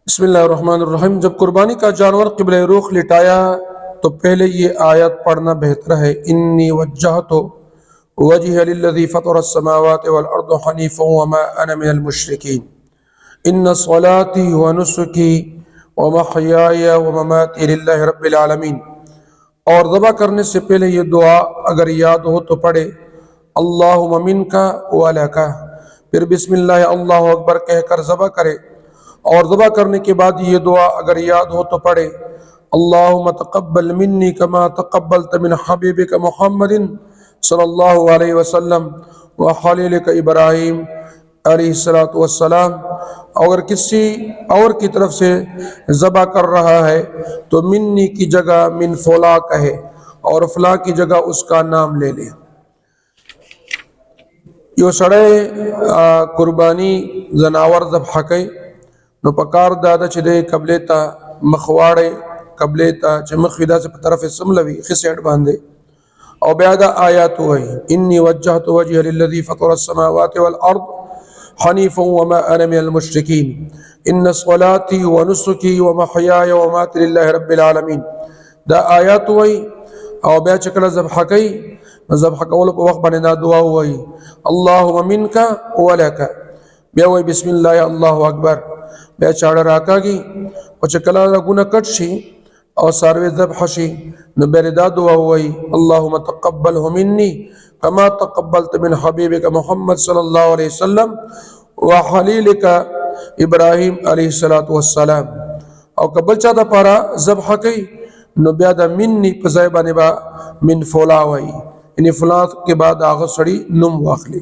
بسم اللہ الرحمن الرحیم۔ جب قربانی کا جانور قبلہ رخ لٹایا تو پہلے یہ آیت پڑھنا بہتر ہے۔ انی وجہت وجہ للذی فطر السماوات والارض حنیفا وما انا من المشرکین ان صلاتی ونسکی ومحیای ومماتی للہ رب العالمین۔ اور ذبح کرنے سے پہلے یہ دعا اگر یاد ہو تو پڑھے، اللہم منکا ولکا، پھر بسم اللہ اللہ اکبر کہہ کر ذبح کرے، اور ذبح کرنے کے بعد یہ دعا اگر یاد ہو تو پڑھے، اللہم تقبل منی کما تقبلت من حبیبک محمد صلی اللہ علیہ وسلم وخلیلک ابراہیم علیہ السلام۔ اگر کسی اور کی طرف سے ذبح کر رہا ہے تو منی کی جگہ من فلاں کہے اور فلاں کی جگہ اس کا نام لے لے۔ یو سڑے قربانی زناور ذبح کئی نو پکار دادا چھ دے قبلے تا مخواڑے قبلے تا چھ مخویدہ سے طرف سملوی خسیٹ باندے او بیادہ آیات ہوئی، انی وجہت وجہ للذی فطر السماوات والارض حنیفا وما انا من المشرکین ان صلاتی ونسکی ومحیای ومماتی للہ رب العالمین۔ دا آیات ہوئی او بیا چکل ذبح کئی، ذبح کولو پا وقت بانے دا دعا ہوئی، اللہم منکا ولکا، بیا ہوئی بسم اللہ اللہ اکبر، بیا چاڑا راکا گی اور چکلا لگونا کٹ شی اور ساروی ذبح شی نو بیردا دعا ہوئی، اللہم تقبلہ منی کما تقبلت من حبیبک محمد صلی اللہ علیہ وسلم وخلیلک ابراہیم علیہ السلام۔ اور قبل چاہتا پارا ذبح کئی نو بیادا منی پزائبانی با من فولا ہوئی، یعنی فلاں کے بعد آغا سڑی نم واخلی۔